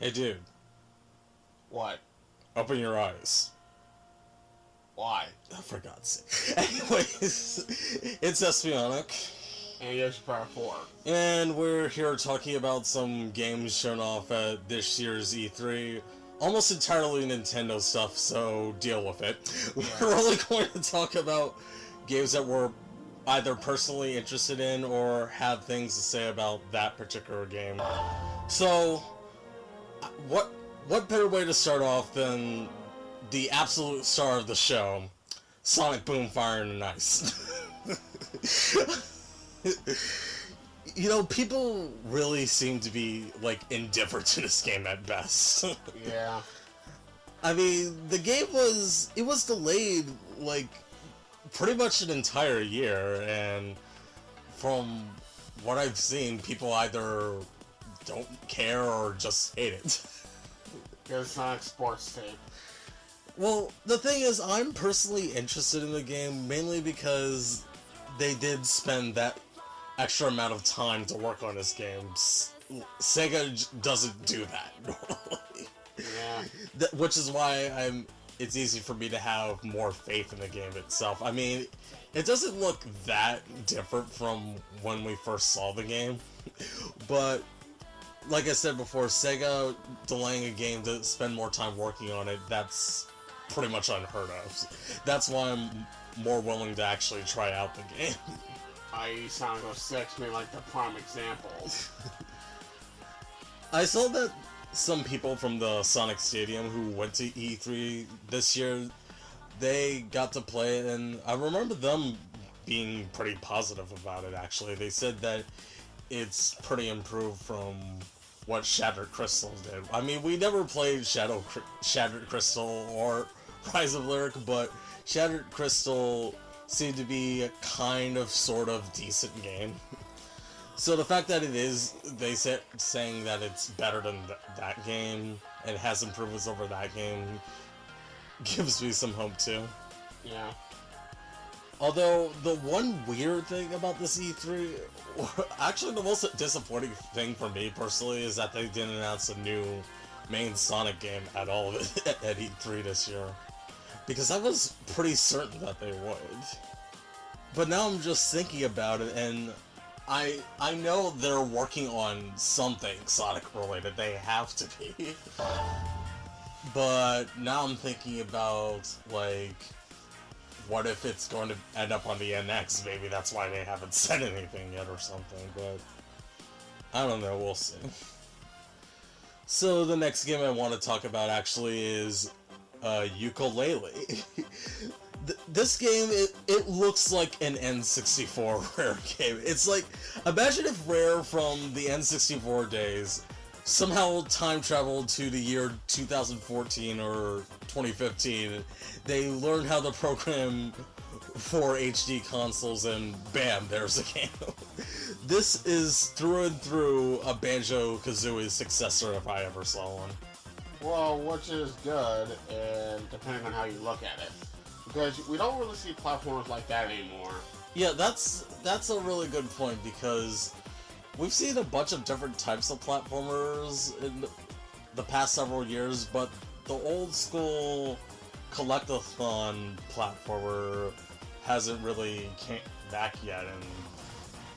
Hey dude, What? open your eyes. Why? Oh, for God's sake. Anyways, it's Espionic. And Yoshi Part 4. And we're here talking about some games shown off at this year's E3. Almost entirely Nintendo stuff, so deal with it. Yeah. We're only going to talk about games that we're either personally interested in or have things to say about that particular game. So, what better way to start off than the absolute star of the show, Sonic Boom Fire and Ice. You know, people really seem to be, like, indifferent to this game at best. Yeah. I mean, the game was delayed, like, pretty much an entire year, and from what I've seen, people either don't care or just hate it. Because Sonic Sports Tape. Well, the thing is, I'm personally interested in the game, mainly because they did spend that extra amount of time to work on this game. Sega doesn't do that normally. Yeah. Which is why it's easy for me to have more faith in the game itself. I mean, it doesn't look that different from when we first saw the game, but like I said before, Sega delaying a game to spend more time working on it, that's pretty much unheard of. That's why I'm more willing to actually try out the game. i.e. Sonic 06 being like the prime example. I saw that some people from the Sonic Stadium who went to E3 this year, they got to play it, and I remember them being pretty positive about it, actually. They said that it's pretty improved from what Shattered Crystal did. I mean, we never played Shattered Crystal or Rise of Lyric, but Shattered Crystal seemed to be a kind of, sort of decent game. So the fact that it is, saying that it's better than that game, and has improvements over that game, gives me some hope too. Yeah. Although, the one weird thing about this E3, actually the most disappointing thing for me personally, is that they didn't announce a new main Sonic game at all at E3 this year. Because I was pretty certain that they would. But now I'm just thinking about it, and I know they're working on something Sonic related, they have to be. But now I'm thinking about, like, what if it's going to end up on the NX? Maybe that's why they haven't said anything yet or something, but I don't know, we'll see. So the next game I want to talk about actually is Yooka-Laylee. This game, it looks like an N64 Rare game. It's like, imagine if Rare from the N64 days somehow time traveled to the year 2014 or 2015. They learned how to program for HD consoles, and bam, there's a game. This is through and through a Banjo-Kazooie successor if I ever saw one. Well, which is good, and depending on how you look at it. Because we don't really see platformers like that anymore. Yeah, that's a really good point, because we've seen a bunch of different types of platformers in the past several years, but the old school collectathon platformer hasn't really came back yet, and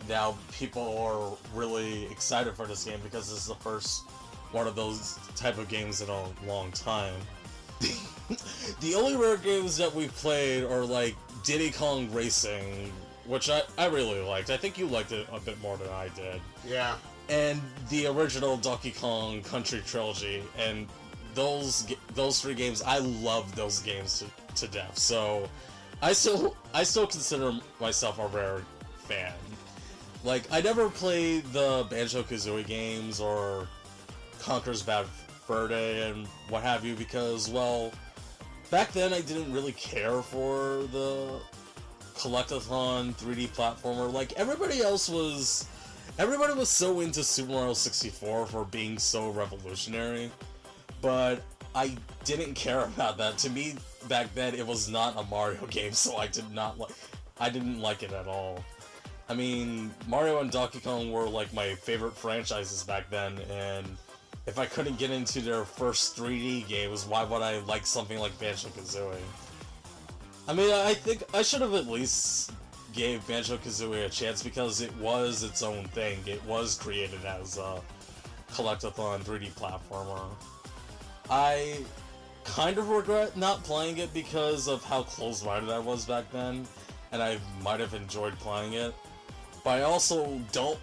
now people are really excited for this game because this is the first one of those type of games in a long time. The only Rare games that we've played are like Diddy Kong Racing, which I really liked. I think you liked it a bit more than I did. Yeah. And the original Donkey Kong Country Trilogy, and those three games, I love those games to death. So I still consider myself a Rare fan. Like, I never played the Banjo-Kazooie games or Conker's Bad Fur Day and what have you, because, well, back then I didn't really care for the collectathon 3D platformer. Like, everybody was so into Super Mario 64 for being so revolutionary, but I didn't care about that. To me, back then, it was not a Mario game, so I didn't like it at all. I mean, Mario and Donkey Kong were like my favorite franchises back then, and if I couldn't get into their first 3D games, why would I like something like Banjo-Kazooie? I mean, I think I should have at least gave Banjo-Kazooie a chance because it was its own thing. It was created as a collectathon 3D platformer. I kind of regret not playing it because of how close-minded I was back then, and I might have enjoyed playing it. But I also don't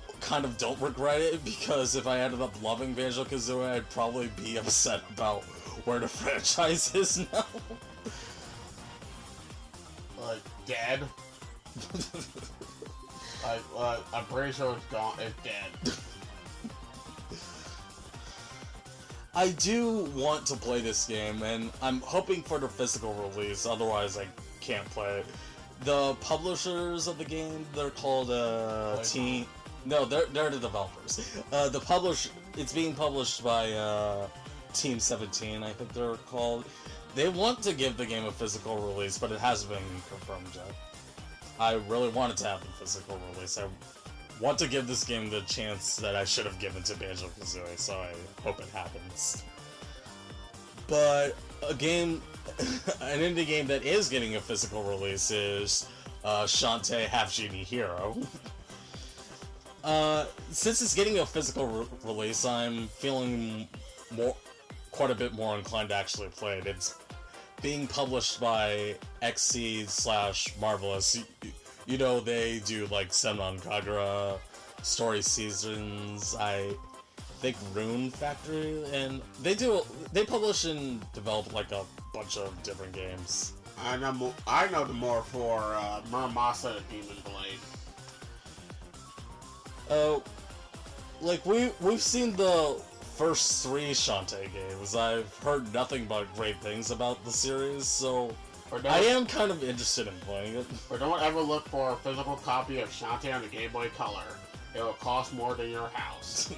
regret it because if I ended up loving Banjo-Kazooie, I'd probably be upset about where the franchise is now. Like, dead? I'm pretty sure it's gone. It's dead. I do want to play this game, and I'm hoping for the physical release, otherwise I can't play it. The publishers of the game, they're called, Team... No, they're the developers. It's being published by, Team 17, I think they're called. They want to give the game a physical release, but it hasn't been confirmed yet. I really wanted to have a physical release. I want to give this game the chance that I should have given to Banjo-Kazooie, so I hope it happens. But an indie game that is getting a physical release is Shantae Half-Genie Hero. Since it's getting a physical release, I'm feeling quite a bit more inclined to actually play it. It's being published by XSEED/Marvelous. You know, they do like Senran Kagura, Story Seasons, I think Rune Factory, and they publish and develop like a bunch of different games. I know the more for Muramasa Demon Blade. Like we've seen the first 3 Shantae games. I've heard nothing but great things about the series, so I am kind of interested in playing it. But don't ever look for a physical copy of Shantae on the Game Boy Color. It will cost more than your house.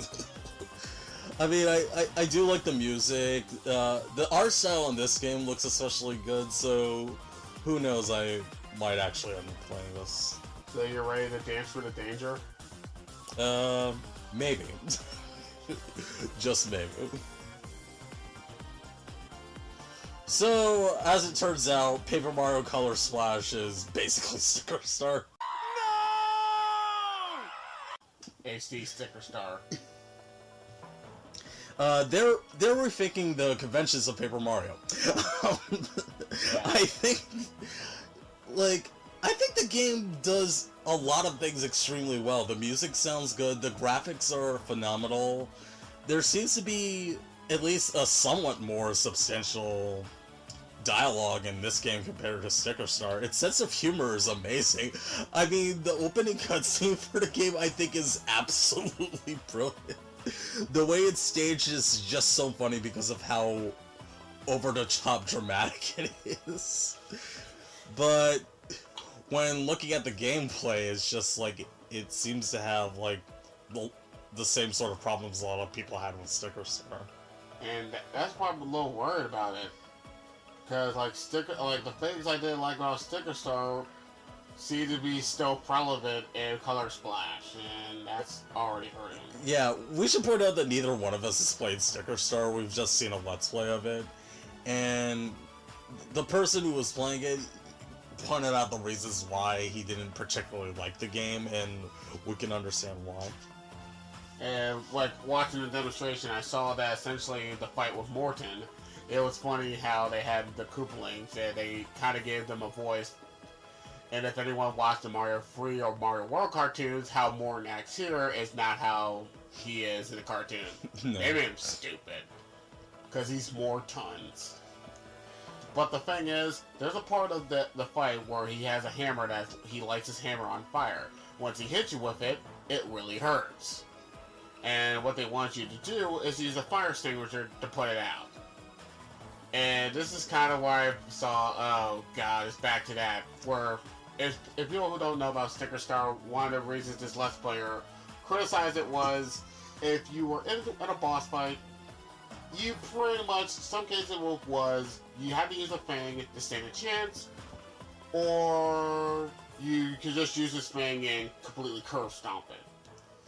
I mean, I do like the music. The art style in this game looks especially good, so who knows, I might actually end up playing this. So you're ready to dance for the danger? Maybe. Just maybe. So, as it turns out, Paper Mario Color Splash is basically Sticker Star. No! HD Sticker Star. They're rethinking the conventions of Paper Mario. I think the game does a lot of things extremely well. The music sounds good, the graphics are phenomenal. There seems to be at least a somewhat more substantial dialogue in this game compared to Sticker Star. Its sense of humor is amazing. I mean, the opening cutscene for the game I think is absolutely brilliant. The way it's staged is just so funny because of how over-the-top dramatic it is. But when looking at the gameplay, it's just like, it seems to have like the same sort of problems a lot of people had with Sticker Star. And that's why I'm a little worried about it. Because the things I didn't like about Sticker Star seem to be still relevant in Color Splash, and that's already hurting. Yeah, we should point out that neither one of us has played Sticker Star. We've just seen a Let's Play of it, and the person who was playing it pointed out the reasons why he didn't particularly like the game, and we can understand why. And, like, watching the demonstration, I saw that essentially the fight with Morton, it was funny how they had the Koopalings, and they kind of gave them a voice. And if anyone watched the Mario 3 or Mario World cartoons, how Morton acts here is not how he is in the cartoon. No. They made him stupid. Because he's more tons. But the thing is, there's a part of the fight where he has a hammer that he lights his hammer on fire. Once he hits you with it, it really hurts. And what they want you to do is use a fire extinguisher to put it out. And this is kind of why I saw, oh god, it's back to that, where if people who don't know about Sticker Star, one of the reasons this Let's Player criticized it was, if you were in a boss fight, you pretty much, some cases was, you had to use a Fang to stand a chance, or you could just use this Fang and completely curve stomp it.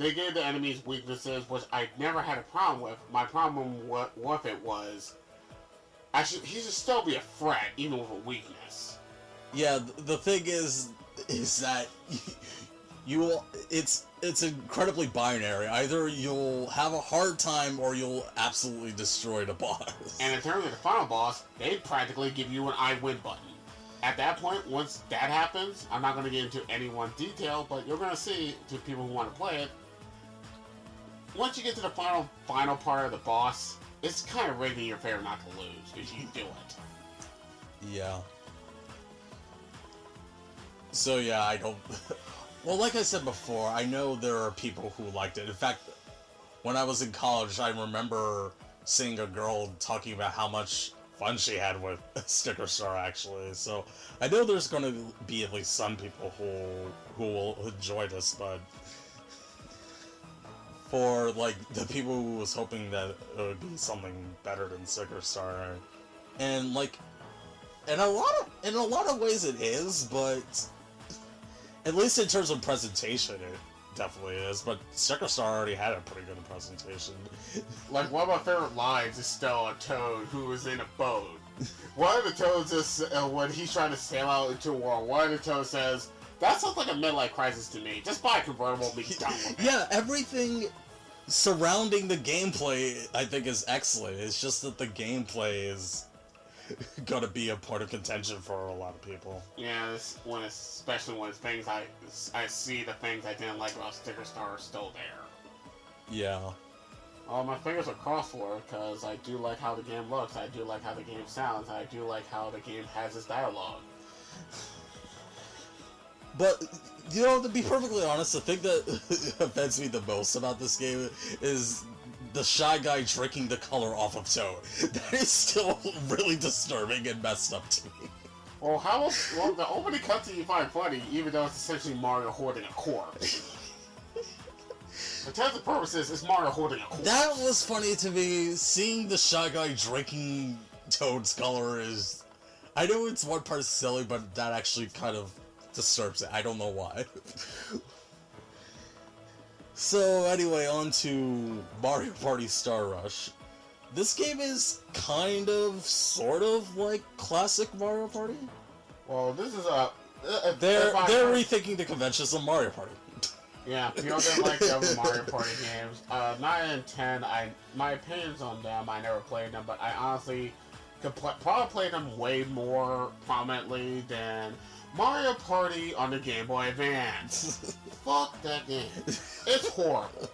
they gave the enemies weaknesses, which I never had a problem with. My problem with it was, he should still be a threat, even with a weakness. Yeah, the thing is that it's incredibly binary. Either you'll have a hard time or you'll absolutely destroy the boss. And in terms of the final boss, they practically give you an I win button. At that point, once that happens, I'm not going to get into any one detail, but you're going to see, to people who want to play it, once you get to the final part of the boss, it's kind of rigged in your favor not to lose, if you do it. Yeah. So yeah, I don't... Well, like I said before, I know there are people who liked it. In fact, when I was in college, I remember seeing a girl talking about how much fun she had with Sticker Star, actually. So I know there's going to be at least some people who will enjoy this, but for like the people who was hoping that it would be something better than Sticker Star, and like in a lot of ways it is, but at least in terms of presentation, it definitely is. But Sticker Star already had a pretty good presentation. Like, one of my favorite lines is still a Toad who was in a boat. One of the Toads is, when he's trying to sail out into a world, one of the Toads says, "That sounds like a midlife crisis to me. Just buy a convertible and be done with it." Yeah, everything surrounding the gameplay, I think, is excellent. It's just that the gameplay is gonna be a point of contention for a lot of people. Yeah, especially when things I see the things I didn't like about Sticker Star are still there. Yeah. Oh, my fingers are crossed for it, because I do like how the game looks, I do like how the game sounds, I do like how the game has its dialogue. But, you know, to be perfectly honest, the thing that offends me the most about this game is the Shy Guy drinking the color off of Toad. That is still really disturbing and messed up to me. Well, the opening cutscene you find funny, even though it's essentially Mario holding a corpse. For terms of purposes, it's Mario holding a corpse. That was funny to me. Seeing the Shy Guy drinking Toad's color is... I know it's one part silly, but that actually kind of disturbs it. I don't know why. So anyway, on to Mario Party Star Rush. This game is kind of, sort of like classic Mario Party. Well, this is they're rethinking the conventions of Mario Party. Yeah, people didn't like the other Mario Party games. 9 and 10, my opinions on them, I never played them, but I honestly could probably play them way more prominently than Mario Party on the Game Boy Advance. Fuck that game. It's horrible.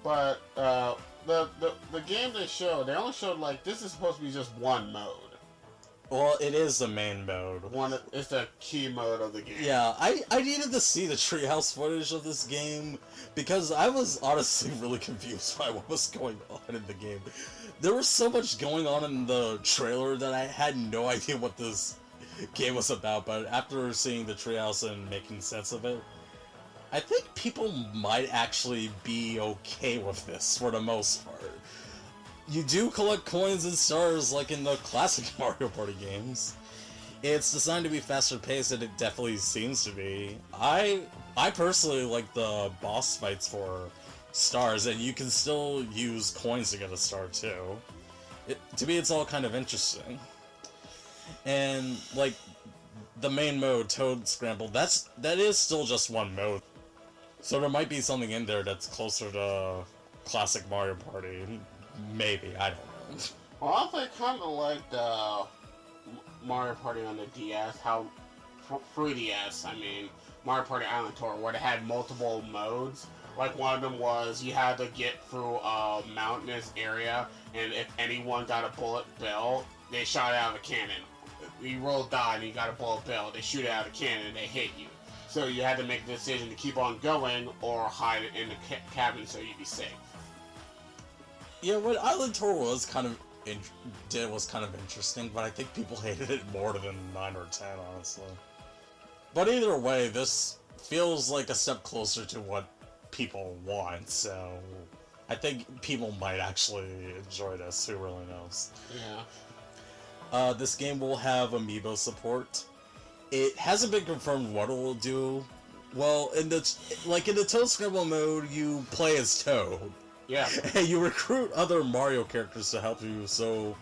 But the game they showed, they only showed like this is supposed to be just one mode. Well, it is the main mode. It's the key mode of the game. Yeah, I needed to see the treehouse footage of this game because I was honestly really confused by what was going on in the game. There was so much going on in the trailer that I had no idea what this game was about, but after seeing the treehouse and making sense of it, I think people might actually be okay with this for the most part. You do collect coins and stars like in the classic Mario Party games. It's designed to be faster paced and it definitely seems to be. I personally like the boss fights for stars, and you can still use coins to get a star too. To me, it's all kind of interesting. And like the main mode, Toad Scramble, that is still just one mode. So there might be something in there that's closer to classic Mario Party. Maybe, I don't know. Well, I think kind of like the Mario Party on the DS, how 3DS, I mean, Mario Party Island Tour, where they had multiple modes. Like one of them was you had to get through a mountainous area, and if anyone got a bullet bill, they shot it out of a cannon. You rolled die and you got a bullet bill, they shoot it out of a cannon and they hit you. So you had to make the decision to keep on going or hide it in the cabin so you'd be safe. Yeah, what Island Tour was kind of interesting, but I think people hated it more than 9 or 10, honestly. But either way, this feels like a step closer to what people want, so I think people might actually enjoy this, who really knows. Yeah. This game will have amiibo support. It hasn't been confirmed what it will do Well, in the Toad Scramble mode, you play as Toad. Yeah. And you recruit other Mario characters to help you, so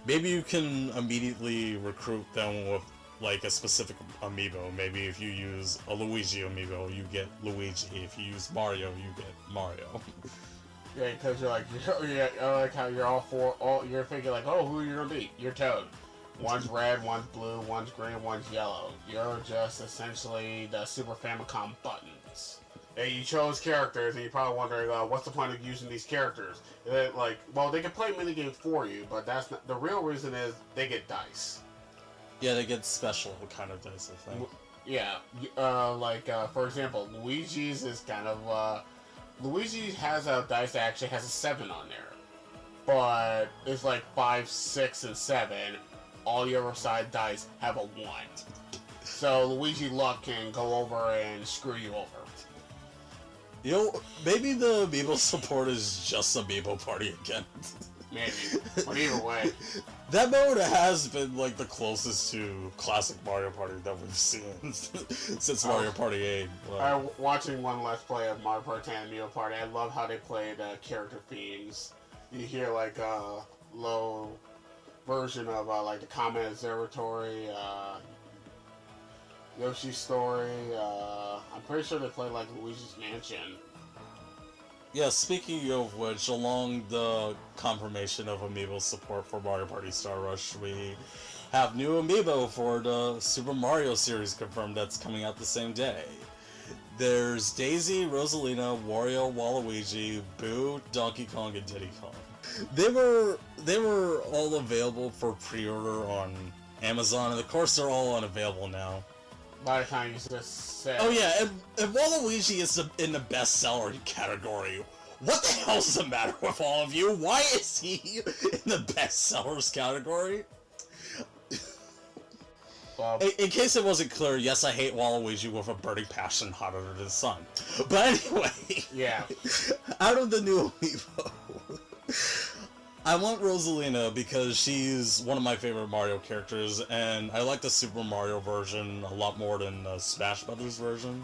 maybe you can immediately recruit them with like a specific amiibo. Maybe if you use a Luigi amiibo, you get Luigi. If you use Mario, you get Mario. Yeah, because you're like, I like how you're thinking like, oh, who are you gonna be? You're Toad. One's red, one's blue, one's green, one's yellow. You're just essentially the Super Famicom buttons. And you chose characters, and you're probably wondering, what's the point of using these characters? Well, they can play minigames for you, but that's not the real reason. Is they get dice. Yeah, they get special kind of dice, I think. Yeah, for example, Luigi's is kind of Luigi has a dice that actually has a 7 on there, but it's like 5, 6, and 7. All the other side dice have a 1. So Luigi luck can go over and screw you over. You know, maybe the Amiibo support is just Amiibo Party again. Maybe. But either way. That mode has been like the closest to classic Mario Party that we've seen since Mario Party 8. Watching one Let's Play of Mario Party 10 Amiibo Party, I love how they played character themes. You hear like a low version of like the Comet Observatory, Yoshi's Story. I'm pretty sure they played like Luigi's Mansion. Yeah, speaking of which, along the confirmation of Amiibo support for Mario Party Star Rush, we have new Amiibo for the Super Mario series confirmed that's coming out the same day. There's Daisy, Rosalina, Wario, Waluigi, Boo, Donkey Kong, and Diddy Kong. They were all available for pre-order on Amazon, and of course they're all unavailable now. By the time you just said... Oh yeah, and Waluigi is in the bestseller category. What the hell's the matter with all of you? Why is he in the bestsellers category? Well, in case it wasn't clear, yes, I hate Waluigi with a burning passion hotter than the sun. But anyway, yeah. Out of the new Amiibo, I want Rosalina because she's one of my favorite Mario characters, and I like the Super Mario version a lot more than the Smash Brothers version.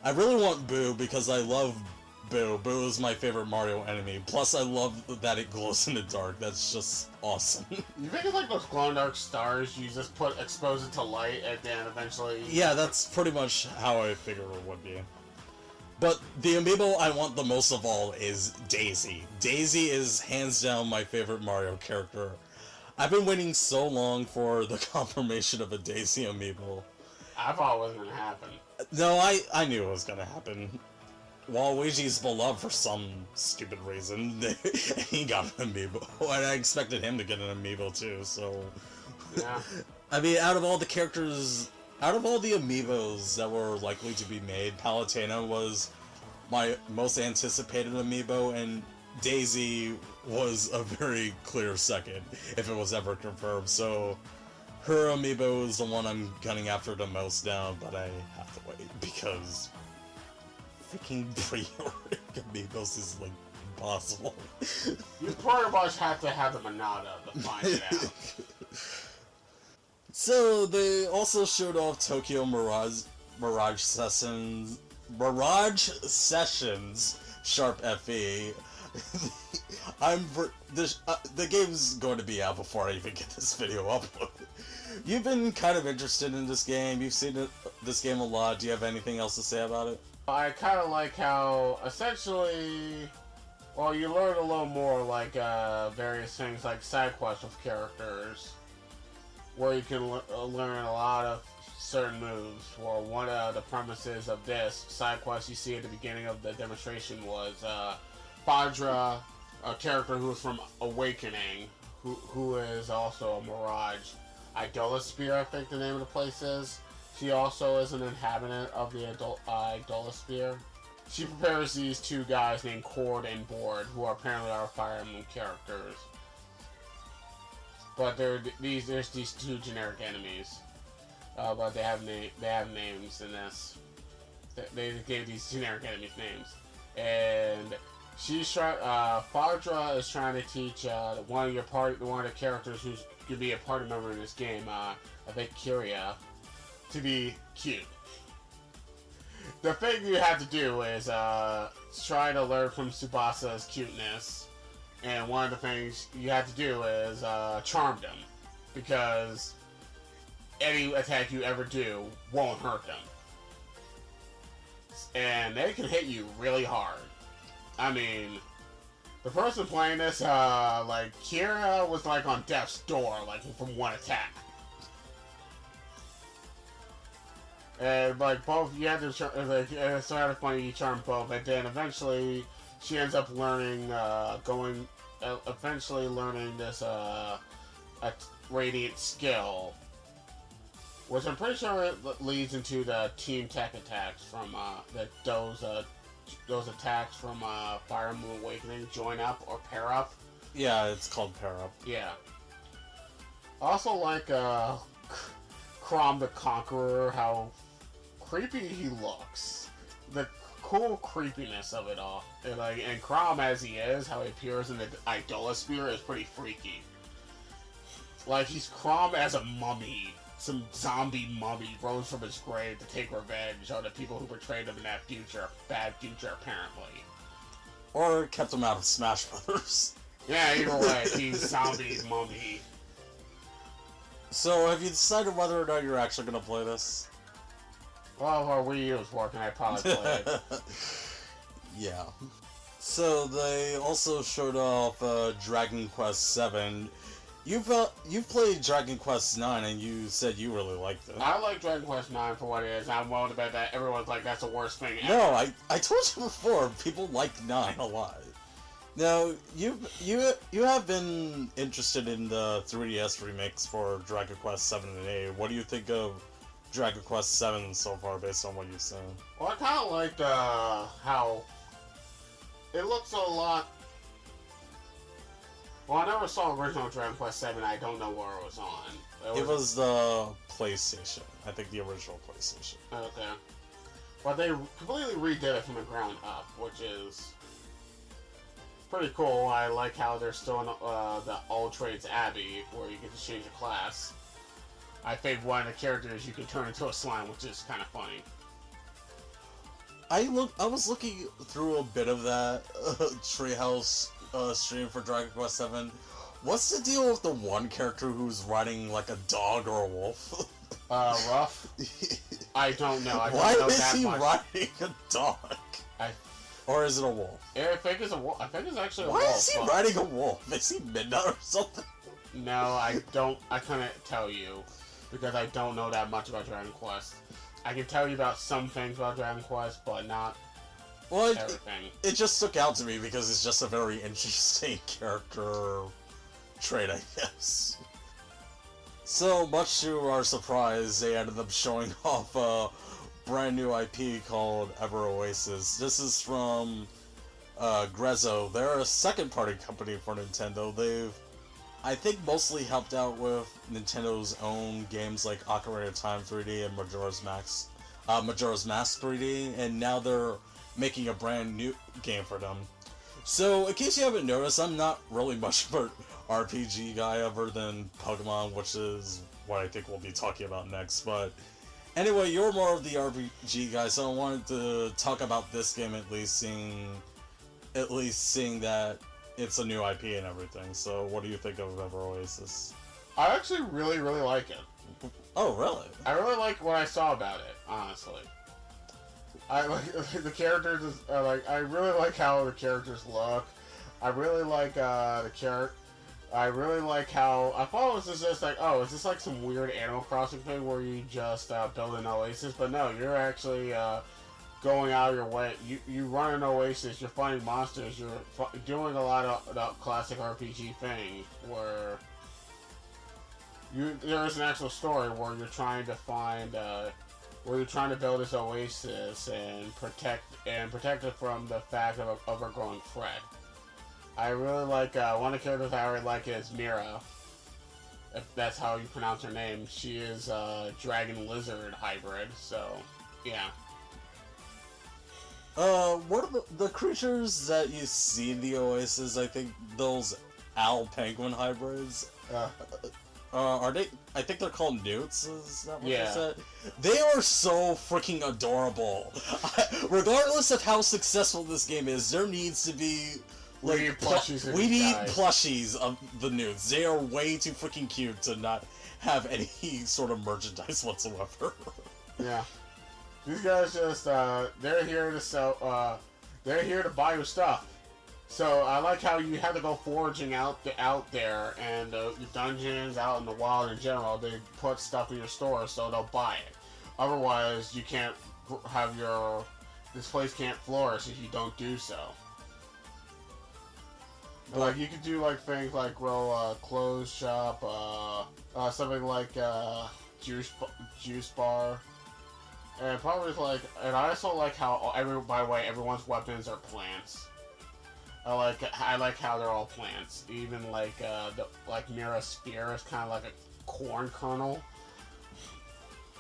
I really want Boo because I love Boo. Boo is my favorite Mario enemy. Plus, I love that it glows in the dark. That's just awesome. You think it's like those glow-in-the-dark stars? You just expose it to light, and then eventually... Yeah, that's pretty much how I figure it would be. But the Amiibo I want the most of all is Daisy. Daisy is hands down my favorite Mario character. I've been waiting so long for the confirmation of a Daisy Amiibo. I thought it wasn't going to happen. No, I knew it was going to happen. Waluigi's beloved for some stupid reason. He got an Amiibo, and I expected him to get an Amiibo too, so... Yeah. I mean, out of all the Amiibos that were likely to be made, Palutena was my most anticipated Amiibo, and Daisy was a very clear second, if it was ever confirmed, so her Amiibo is the one I'm gunning after the most now, but I have to wait, because freaking pre-ordering Amiibos is, like, impossible. You pretty much have to have the Monada to find it out. So, they also showed off Tokyo Mirage Sessions Sharp FE. The game's going to be out before I even get this video uploaded. You've been kind of interested in this game. You've seen this game a lot. Do you have anything else to say about it? I kind of like how, essentially, well, you learn a little more, like, various things, like side quests with characters, where you can learn a lot of certain moves. Well, one of the premises of this side quest you see at the beginning of the demonstration was Fadra, a character who is from Awakening, who is also a Mirage. Idolasphere, I think the name of the place is. She also is an inhabitant of the Idolasphere. She prepares these two guys named Cord and Board, who are apparently our Fire Emblem characters. But there's these two generic enemies, but they have names in this. They gave these generic enemies names, and Fadra is trying to teach one of the characters who's gonna be a party member in this game. I think Kyria, to be cute. The thing you have to do is try to learn from Tsubasa's cuteness, and one of the things you have to do is charm them, because any attack you ever do won't hurt them, and they can hit you really hard. I mean, the person playing this, like Kira was like on death's door, like from one attack. And like both, you have to it's sort of funny you charm both, and then eventually she ends up learning, eventually learning this a radiant skill, which I'm pretty sure it leads into the team tech attacks from those attacks from Fire and Moon Awakening, join up or pair up. Yeah, it's called pair up. Yeah. Also like Chrom the Conqueror, how creepy he looks. The cool creepiness of it all. And Chrom as he is, how he appears in the Idolasphere is pretty freaky. Like he's Chrom as a mummy. Some zombie mummy rose from his grave to take revenge on the people who betrayed him in that future. Bad future, apparently. Or kept him out of Smash Brothers. Yeah, either way, he's zombie mummy. So, have you decided whether or not you're actually going to play this? Well, if our Wii U was working, I'd probably play it. Yeah. So, they also showed off Dragon Quest VII. You've played Dragon Quest IX, and you said you really liked it. I like Dragon Quest IX for what it is. I'm willing to bet that everyone's like, that's the worst thing ever. No, I told you before, people like 9 a lot. Now, you have been interested in the 3DS remakes for Dragon Quest 7 and 8. What do you think of Dragon Quest 7 so far, based on what you've seen? Well, I kind of liked how it looks a lot. Well, I never saw original Dragon Quest 7. I don't know where it was on. It was the PlayStation. I think the original PlayStation. Okay. But they completely redid it from the ground up, which is pretty cool. I like how they're still in the All Trades Abbey, where you get to change your class. I think one of the characters you can turn into a slime, which is kind of funny. I was looking through a bit of that Treehouse stream for Dragon Quest VII. What's the deal with the one character who's riding like a dog or a wolf? Ruff? I don't know. Why is he riding a dog? Or is it a wolf? I think it's a wolf. I think it's actually a wolf. Why is he riding a wolf? Is he Midna or something? No, I couldn't tell you, because I don't know that much about Dragon Quest. I can tell you about some things about Dragon Quest, but not everything. It just stuck out to me because it's just a very interesting character trait, I guess. So, much to our surprise, they ended up showing off a brand new IP called Ever Oasis. This is from Grezzo. They're a second-party company for Nintendo. They've, I think, mostly helped out with Nintendo's own games like Ocarina of Time 3D and Majora's Mask 3D, and now they're making a brand new game for them. So, in case you haven't noticed, I'm not really much of an RPG guy other than Pokemon, which is what I think we'll be talking about next, but anyway, you're more of the RPG guy, so I wanted to talk about this game at least seeing that it's a new IP and everything. So, what do you think of Ever Oasis? I actually really, really like it. Oh, really? I really like what I saw about it, honestly. I like the characters. I really like how the characters look. I really like the character. I really like how I thought it was just like, oh, is this like some weird Animal Crossing thing where you just build an oasis? But no, you're actually going out of your way. You run an oasis. You're fighting monsters. You're doing a lot of the classic RPG thing where there's an actual story where you're trying to find. Where you're trying to build this oasis and protect it from the fact of a growing threat. I really like one of the characters I really like is Mira. If that's how you pronounce her name, she is a dragon lizard hybrid. So, yeah. What are the creatures that you see in the oasis? I think those owl penguin hybrids. Are they? I think they're called newts. Is that what Yeah. they said? They are so freaking adorable. Regardless of how successful this game is, there needs to be We need plushies of we these need guys. plushies of the newts. They are way too freaking cute to not have any sort of merchandise whatsoever. Yeah. These guys just, they're here to sell, they're here to buy your stuff. So I like how you have to go foraging out there, and the dungeons out in the wild in general, they put stuff in your store so they'll buy it. Otherwise, you can't have this place can't flourish if you don't do so. Like, you could do, like, things like grow a clothes shop, something like, juice bar. And probably, like, and I also like how, by the way, everyone's weapons are plants. I like how they're all plants. Even, like, Mira's spear is kind of like a corn kernel.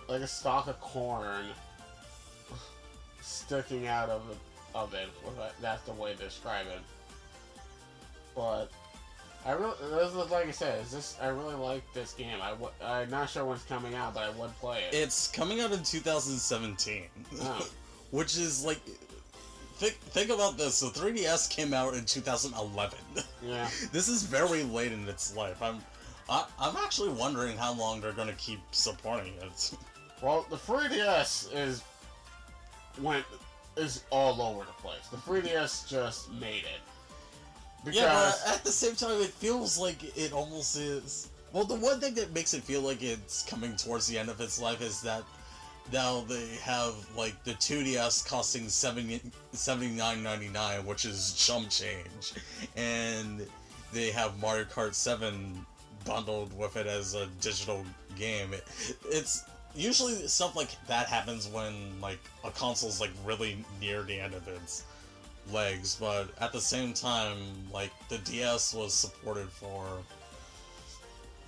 Like a stalk of corn sticking out of it. That's the way to describe it. But like I said, I really like this game. I'm not sure when it's coming out, but I would play it. It's coming out in 2017, Oh. which is like, think about this. The 3DS came out in 2011. Yeah. This is very late in its life. I'm actually wondering how long they're gonna keep supporting it. Well, the 3DS is all over the place. The 3DS just made it. Because... Yeah, but at the same time, it feels like it almost is. Well, the one thing that makes it feel like it's coming towards the end of its life is that now they have, like, the 2DS costing $79.99, which is chump change, and they have Mario Kart 7 bundled with it as a digital game. It's usually stuff like that happens when, like, a console's, like, really near the end of its legs, but at the same time, like, the DS was supported for,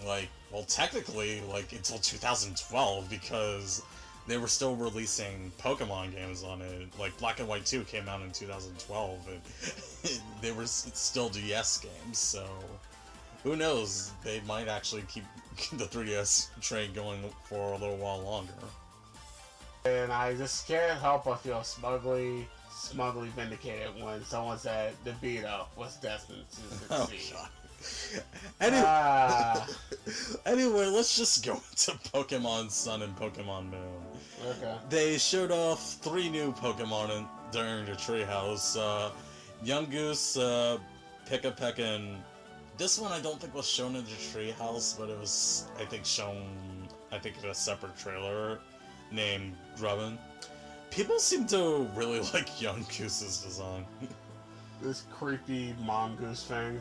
like, well, technically, like, until 2012, because they were still releasing Pokemon games on it. Like, Black and White 2 came out in 2012, and they were still DS games, so who knows, they might actually keep the 3DS train going for a little while longer. And I just can't help but feel smugly vindicated when someone said the Vita was destined to succeed. Oh, anyway, let's just go into Pokemon Sun and Pokemon Moon. Okay. They showed off 3 new Pokemon during the Treehouse. Yungoos, Pika-Pek, and this one I don't think was shown in the Treehouse, but it was, I think, shown, in a separate trailer named Grubbin. People seem to really like Yungoose's design. This creepy mongoose thing.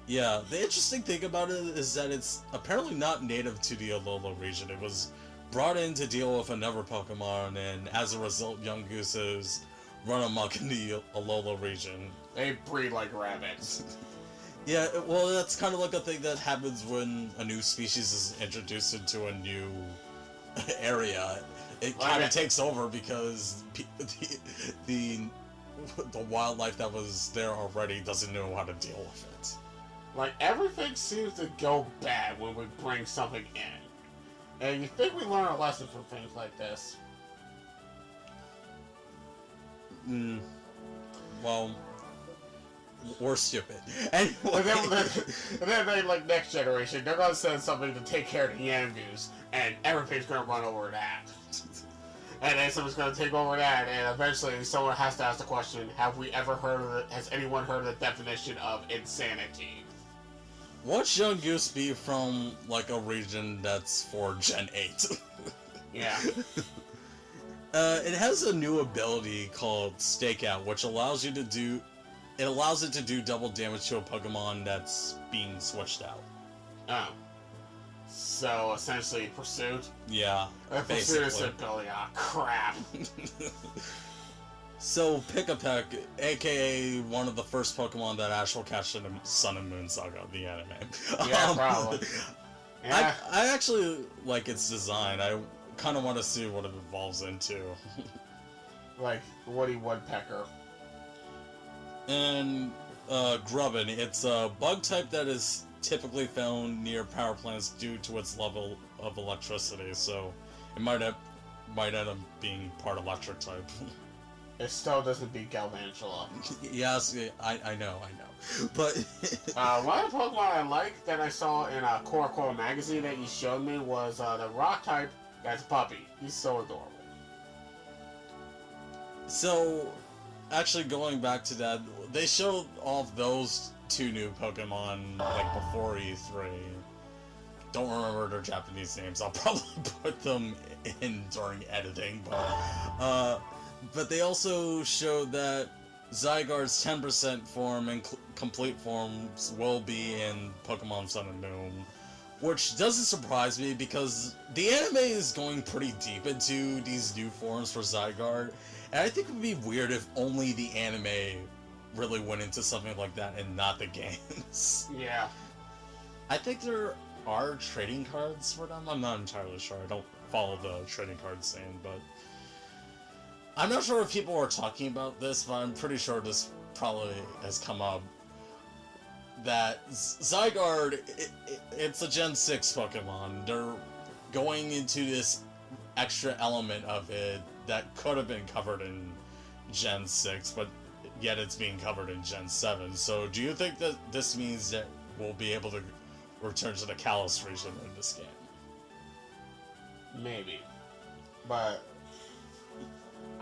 Yeah, the interesting thing about it is that it's apparently not native to the Alola region. It was brought in to deal with another Pokemon, and as a result, Yungooses run amok in the Alola region. They breed like rabbits. Yeah, well, that's kind of like a thing that happens when a new species is introduced into a new area. It kind of takes over because the wildlife that was there already doesn't know how to deal with it. Like, everything seems to go bad when we bring something in. And you think we learn a lesson from things like this? Well, we're stupid. Anyway. And then they, like, next generation, they're gonna send something to take care of the Yangoos, and everything's gonna run over that. And then someone's gonna take over that, and eventually someone has to ask the question, has anyone heard of the definition of insanity? What's Yungoos be from, like, a region that's for Gen 8? Yeah. It has a new ability called Stakeout, which allows it to do double damage to a Pokemon that's being switched out. Oh. So, essentially, Pursuit? Yeah, Pursuit is ability. Ah, crap. So, Pika-Pek, aka one of the first Pokemon that Ash will catch in the Sun and Moon saga, the anime. Yeah, probably. Yeah. I actually like its design. I kind of want to see what it evolves into. Like, Woody Woodpecker. And Grubbin, it's a bug type that is typically found near power plants due to its level of electricity, so it might end up being part electric type. It still doesn't beat Galvantula. Yes, I know. But one of the Pokemon I like that I saw in a Core magazine that you showed me was the rock type that's Puppy. He's so adorable. So, actually going back to that, they showed off those two new Pokemon like before E3. Don't remember their Japanese names. I'll probably put them in during editing, but they also showed that Zygarde's 10% form and complete forms will be in Pokemon Sun and Moon, which doesn't surprise me because the anime is going pretty deep into these new forms for Zygarde, and I think it would be weird if only the anime really went into something like that and not the games. Yeah. I think there are trading cards for them. I'm not entirely sure. I don't follow the trading card scene, but I'm not sure if people are talking about this, but I'm pretty sure this probably has come up. That Zygarde, it's a Gen 6 Pokemon. They're going into this extra element of it that could have been covered in Gen 6, but yet it's being covered in Gen 7. So do you think that this means that we'll be able to return to the Kalos region in this game? Maybe. But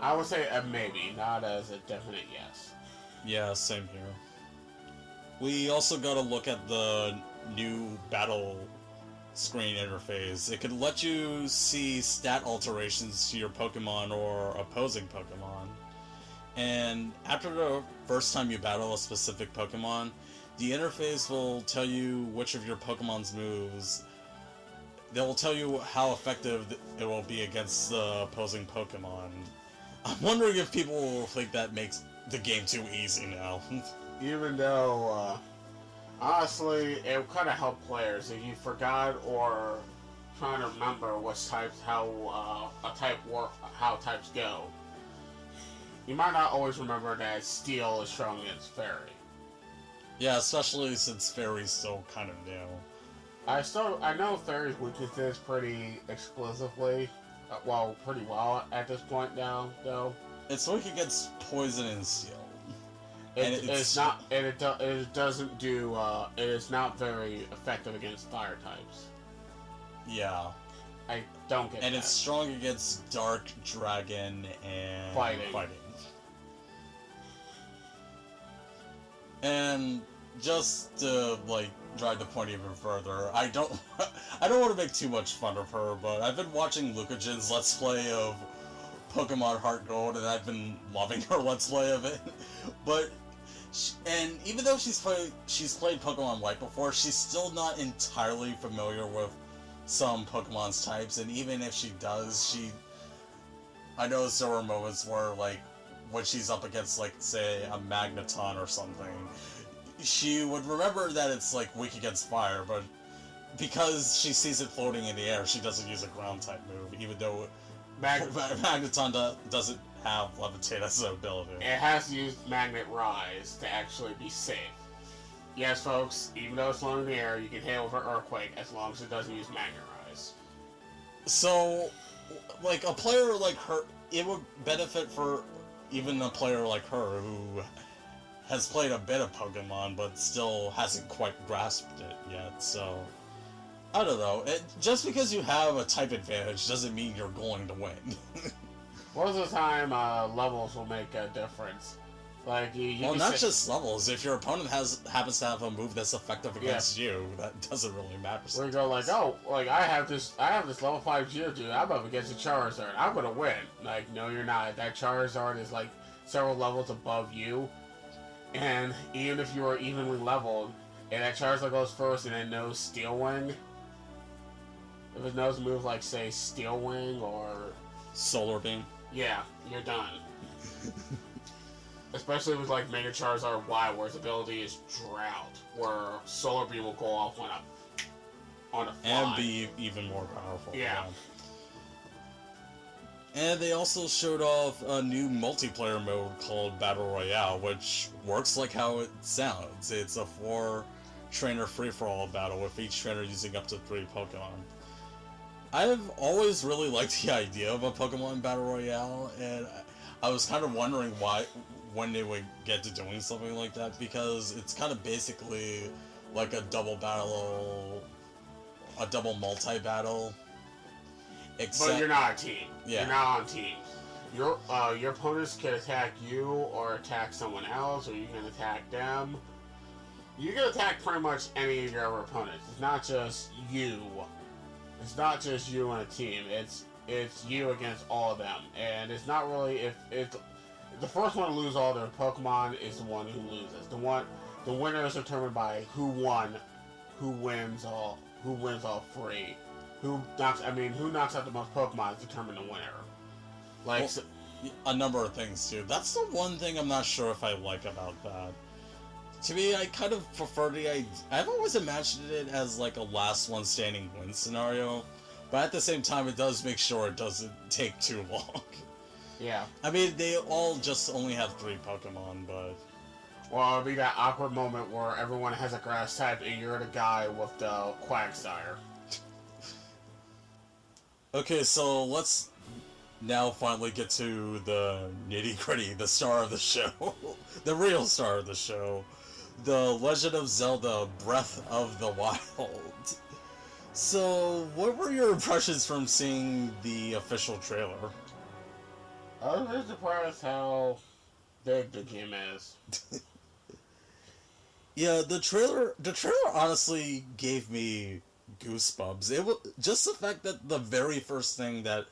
I would say a maybe, not as a definite yes. Yeah, same here. We also got to look at the new battle screen interface. It could let you see stat alterations to your Pokemon or opposing Pokemon. And after the first time you battle a specific Pokemon, the interface will tell you which of your Pokemon's moves. They will tell you how effective it will be against the opposing Pokemon. I'm wondering if people will think that makes the game too easy now. Even though, honestly, it would kind of help players if you forgot or trying to remember which types, how types go. You might not always remember that Steel is strong against Fairy. Yeah, especially since Fairy's still kind of new. I know Fairy's weaknesses pretty explicitly, pretty well at this point now, though. It's weak against Poison and Steel. It is not very effective against fire types. Yeah. I don't get that. And it's strong against Dark, Dragon, and Fighting. And just to drive the point even further, I don't want to make too much fun of her, but I've been watching Lucajin's Let's Play of Pokemon Heart Gold, and I've been loving her Let's Play of it. But and even though she's played Pokemon White before, she's still not entirely familiar with some Pokemon's types, and even if she does, I noticed there were moments where, when she's up against, say, a Magneton or something, she would remember that it's, weak against fire, but because she sees it floating in the air, she doesn't use a ground-type move, even though Magneton doesn't have Levitate as an ability. It has to use Magnet Rise to actually be safe. Yes, folks, even though it's floating in the air, you can hit it with an Earthquake as long as it doesn't use Magnet Rise. So, a player like her, it would benefit for even a player like her who has played a bit of Pokemon but still hasn't quite grasped it yet, so I don't know. Just because you have a type advantage doesn't mean you're going to win. Most of the time, levels will make a difference. Not just levels. If your opponent happens to have a move that's effective against you, that doesn't really matter. We go I have this level 5 Geodude. I'm up against a Charizard. I'm gonna win. No, you're not. That Charizard is several levels above you, and even if you are evenly leveled, and that Charizard goes first and then knows Steel Wing, if it knows a move say Steel Wing or Solar Beam, yeah, you're done. Especially with Mega Charizard Y, where its ability is Drought, where Solar Beam will go off on a fly. And be even more powerful. Yeah. And they also showed off a new multiplayer mode called Battle Royale, which works like how it sounds. It's a 4 trainer free-for-all battle, with each trainer using up to 3 Pokemon. I've always really liked the idea of a Pokemon Battle Royale, and I was kind of wondering when they would get to doing something like that, because it's kind of basically like a double multi-battle. Except, but you're not a team. Yeah. You're not on teams. Your opponents can attack you or attack someone else, or you can attack them. You can attack pretty much any of your other opponents. It's not just you. It's not just you and a team. It's you against all of them, and it's not really if the first one to lose all their Pokemon is the one who loses. The winner is determined by who wins all 3. Who knocks out the most Pokemon is determined the winner. Like a number of things too. That's the one thing I'm not sure if I like about that. To me, I kind of prefer I've always imagined it as like a last one standing win scenario, but at the same time, it does make sure it doesn't take too long. Yeah. I mean, they all just only have 3 Pokemon, but... Well, it'll be that awkward moment where everyone has a grass type and you're the guy with the Quagsire. Okay, so let's now finally get to the nitty-gritty, the star of the show. The real star of the show. The Legend of Zelda Breath of the Wild. So, what were your impressions from seeing the official trailer? I was really surprised how big the game is. Yeah, the trailer honestly gave me goosebumps. It was just the fact that the very first thing that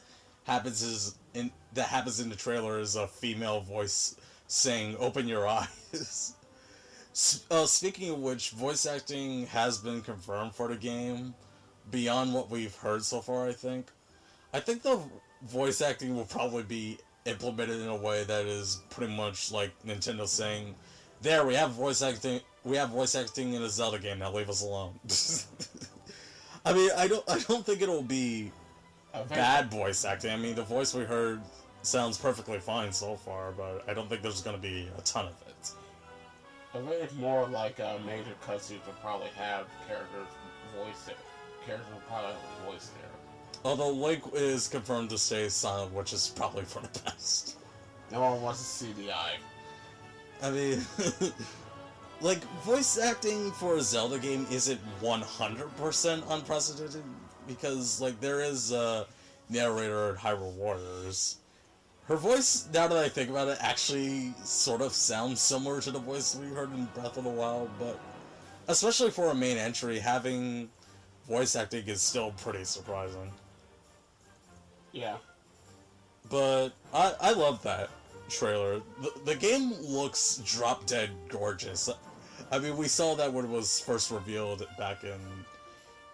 happens in the trailer is a female voice saying, "Open your eyes." Speaking of which, voice acting has been confirmed for the game, beyond what we've heard so far, I think. I think the voice acting will probably be implemented in a way that is pretty much like Nintendo saying, "There, we have voice acting in a Zelda game, now leave us alone." I mean, I don't think it'll be bad voice acting. I mean, the voice we heard sounds perfectly fine so far, but I don't think there's going to be a ton of it. I think it's more like a major cutscenes will probably have characters will probably have a voice there. Although Link is confirmed to stay silent, which is probably for the best. No one wants to see the eye. I mean, like, voice acting for a Zelda game isn't 100% unprecedented, because, like, there is a narrator at Hyrule Warriors. Her voice, now that I think about it, actually sort of sounds similar to the voice we heard in Breath of the Wild, but especially for a main entry, having voice acting is still pretty surprising. Yeah. But I love that trailer. The game looks drop-dead gorgeous. I mean, we saw that when it was first revealed back in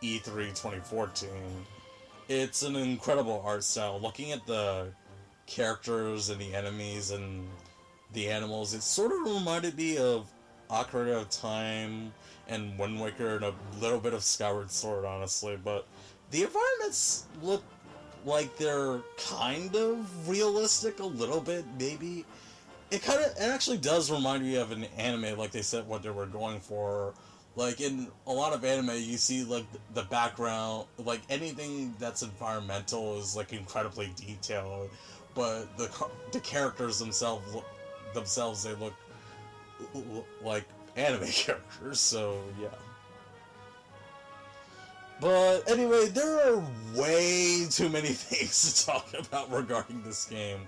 E3 2014. It's an incredible art style. Looking at the characters and the enemies and the animals, it sort of reminded me of Ocarina of Time and Wind Waker and a little bit of Skyward Sword, honestly, but the environments look like they're kind of realistic a little bit, maybe. It actually does remind me of an anime, like they said what they were going for. Like, in a lot of anime, you see, like, the background, like, anything that's environmental is, like, incredibly detailed, but the characters themselves, they look like anime characters, so, yeah. But, anyway, there are way too many things to talk about regarding this game.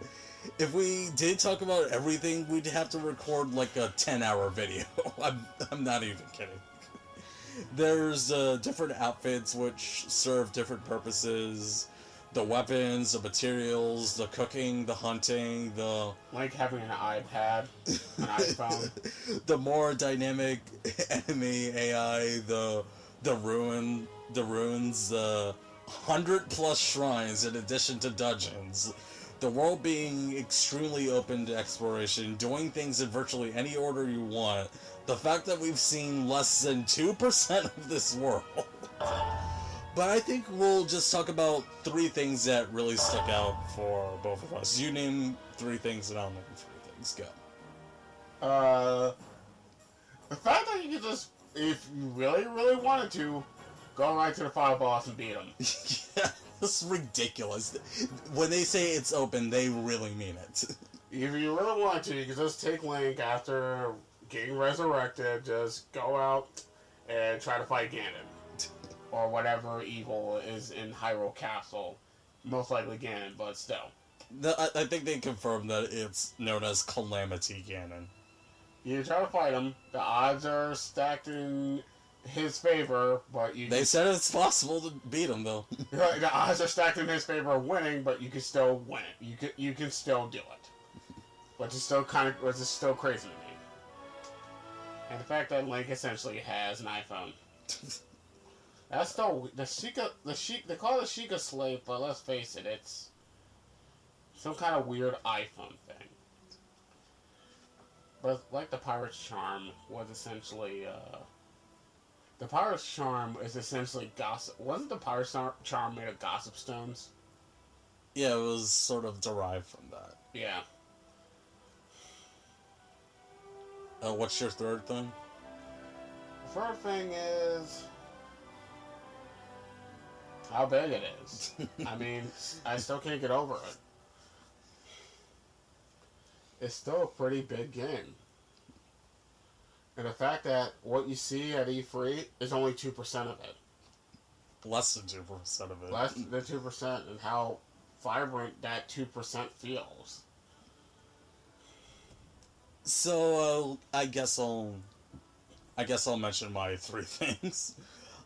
If we did talk about everything, we'd have to record, like, a 10-hour video. I'm not even kidding. There's different outfits which serve different purposes. The weapons, the materials, the cooking, the hunting, the... Like having an iPad, an iPhone. The more dynamic enemy AI, the ruins, the 100+ shrines in addition to dungeons. The world being extremely open to exploration, doing things in virtually any order you want. The fact that we've seen less than 2% of this world. But I think we'll just talk about 3 things that really stuck out for both of us. You name 3 things and I'll name 3 things. Go. The fact that you can just if you really, really wanted to, go right to the final boss and beat him. Yeah, this is ridiculous. When they say it's open, they really mean it. If you really want to, you can just take Link after getting resurrected, just go out and try to fight Ganon. Or whatever evil is in Hyrule Castle. Most likely Ganon, but still. I think they confirmed that it's known as Calamity Ganon. You try to fight him, the odds are stacked in his favor, but you... They said it's possible to beat him, though. The odds are stacked in his favor of winning, but you can still win it. You can still do it. Which is still crazy to me. And the fact that Link essentially has an iPhone. That's still they call it the Sheikah slave, but let's face it, it's some kind of weird iPhone thing. But like the Pirate's Charm was essentially the Pirate's Charm is essentially gossip. Wasn't the Pirate's Charm made of gossip stones? Yeah, it was sort of derived from that. Yeah. What's your third thing? The third thing is how big it is. I mean, I still can't get over it. It's still a pretty big game. And the fact that what you see at E3 is only 2% of it. Less than 2% of it. Less than 2%, and how vibrant that 2% feels. So, I guess I'll mention my three things.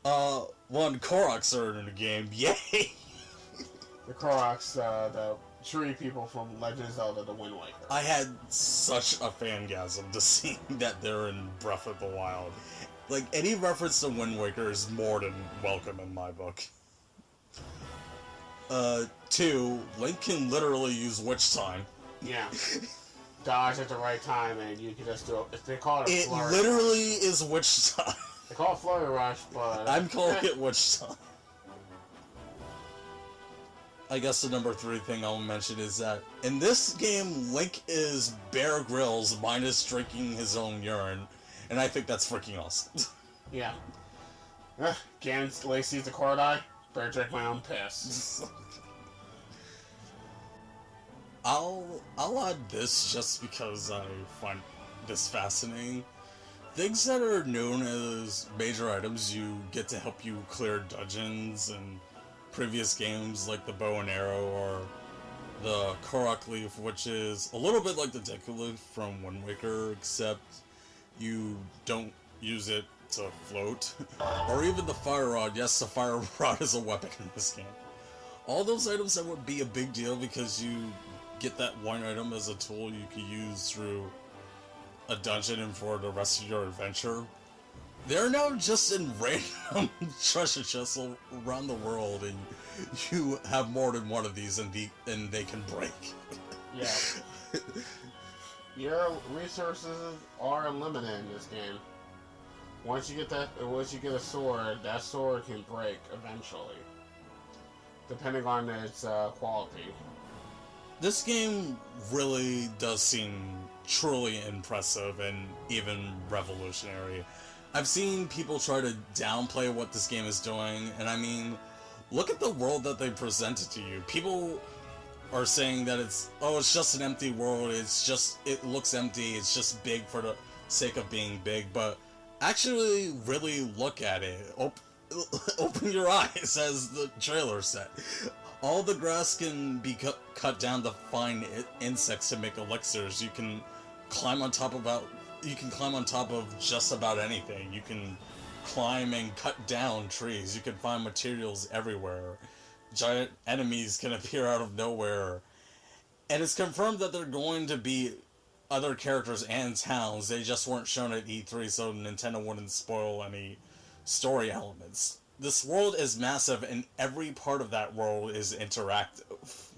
One, Koroks are in the game. Yay! The Koroks, the tree people from Legend of Zelda: The Wind Waker. I had such a fangasm to see that they're in Breath of the Wild. Like, any reference to Wind Waker is more than welcome in my book. Two, Link can literally use Witch Time. Yeah. Dodge at the right time, and you can just do it. They call it a flurry. It literally is Witch Time. They call it Flurry Rush, but... I'm calling it Witch Time. I guess the number three thing I'll mention is that in this game, Link is Bear Grylls minus drinking his own urine, and I think that's freaking awesome. Yeah. Ganon Lacey's the Cordai. Better drink my own piss. I'll add this just because I find this fascinating. Things that are known as major items you get to help you clear dungeons in previous games, like the bow and arrow or the Korok leaf, which is a little bit like the Deku leaf from Wind Waker, except you don't use it to float. Or even the fire rod. Yes, the fire rod is a weapon in this game. All those items that would be a big deal because you get that one item as a tool you can use through a dungeon and for the rest of your adventure. They're now just in random treasure chests around the world, and you have more than one of these, and they can break. Yeah. Your resources are unlimited in this game. Once you get a sword, that sword can break eventually, depending on its quality. This game really does seem truly impressive and even revolutionary. I've seen people try to downplay what this game is doing, and I mean, look at the world that they presented to you. People are saying that it's just an empty world, it looks empty, it's just big for the sake of being big, but actually really look at it. Open your eyes, as the trailer said. All the grass can be cut down to find insects to make elixirs. You can climb on top of just about anything. You can climb and cut down trees. You can find materials everywhere. Giant enemies can appear out of nowhere. And it's confirmed that there are going to be other characters and towns. They just weren't shown at E3, so Nintendo wouldn't spoil any story elements. This world is massive, and every part of that world is interactive.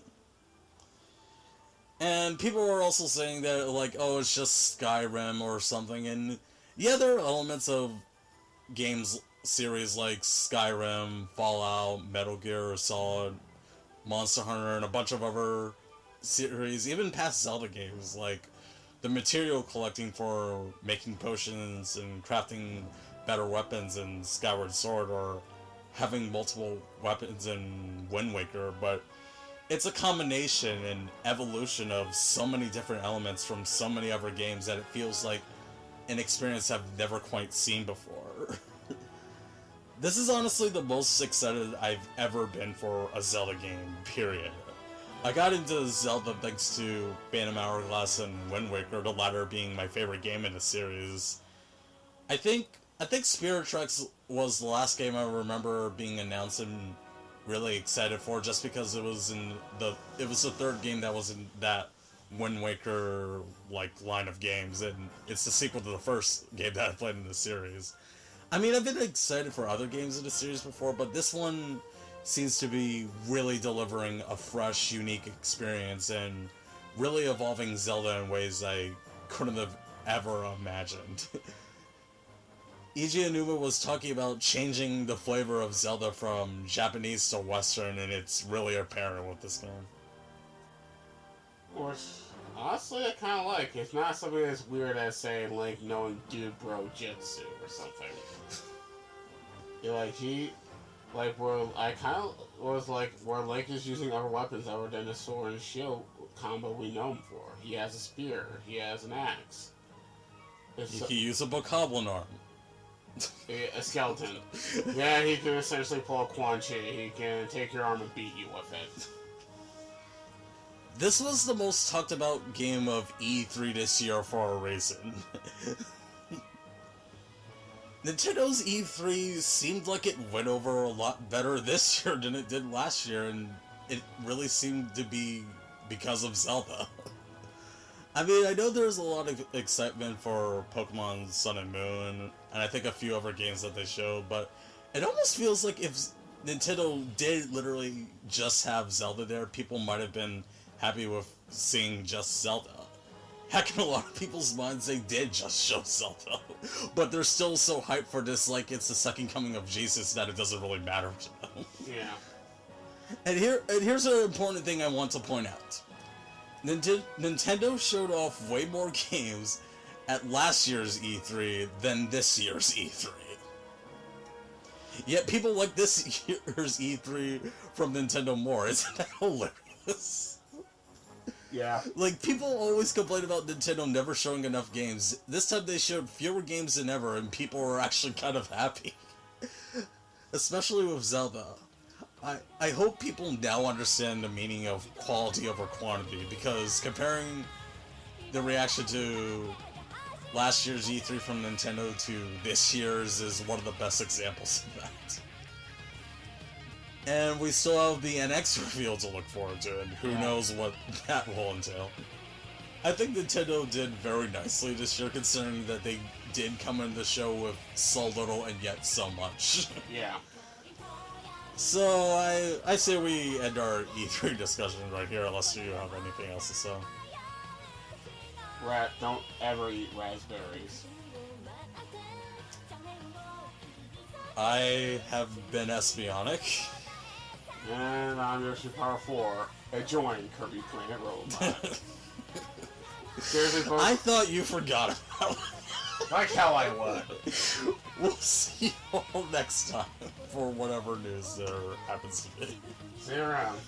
And people are also saying that, like, it's just Skyrim or something, and yeah, there are elements of games series like Skyrim, Fallout, Metal Gear Solid, Monster Hunter, and a bunch of other series, even past Zelda games, like the material collecting for making potions and crafting better weapons in Skyward Sword or having multiple weapons in Wind Waker, but it's a combination and evolution of so many different elements from so many other games that it feels like an experience I've never quite seen before. This is honestly the most excited I've ever been for a Zelda game, period. I got into Zelda thanks to Phantom Hourglass and Wind Waker, the latter being my favorite game in the series. I think Spirit Tracks was the last game I remember being announced and really excited for, just because it was the third game that was in that Wind Waker line of games, and it's the sequel to the first game that I played in the series. I mean, I've been excited for other games in the series before, but this one seems to be really delivering a fresh, unique experience and really evolving Zelda in ways I couldn't have ever imagined. Eiji Aonuma was talking about changing the flavor of Zelda from Japanese to Western, and it's really apparent with this game. Which, honestly, I kind of like. It's not something as weird as, say, Link knowing Dude Bro Jitsu or something. Where I kind of was like, where Link is using other weapons other than the sword and shield combo we know him for. He has a spear, he has an axe. You can use a bokoblin arm. A skeleton. Yeah, he can essentially pull a Quan Chi. He can take your arm and beat you with it. This was the most talked about game of E3 this year for a reason. Nintendo's E3 seemed like it went over a lot better this year than it did last year, and it really seemed to be because of Zelda. I mean, I know there's a lot of excitement for Pokémon Sun and Moon, and I think a few other games that they showed, but it almost feels like if Nintendo did literally just have Zelda there, people might have been happy with seeing just Zelda. Heck, in a lot of people's minds, they did just show Zelda, but they're still so hyped for this like it's the second coming of Jesus that it doesn't really matter to them. Yeah. And here's an important thing I want to point out. Nintendo showed off way more games at last year's E3 than this year's E3. Yet people like this year's E3 from Nintendo more. Isn't that hilarious? Yeah. Like, people always complain about Nintendo never showing enough games. This time they showed fewer games than ever, and people were actually kind of happy. Especially with Zelda. I hope people now understand the meaning of quality over quantity, because comparing the reaction to last year's E3 from Nintendo to this year's is one of the best examples of that. And we still have the NX reveal to look forward to, and who knows what that will entail. I think Nintendo did very nicely this year, considering that they did come into the show with so little and yet so much. Yeah. So, I say we end our E3 discussion right here, unless you have anything else to say. Rat, don't ever eat raspberries. I have been Espionic. And I'm Yoshi Power 4. Join Kirby Planet Robot. Seriously, folks? I thought you forgot about it. Like how I would. We'll see you all next time for whatever news there happens to be. See you around.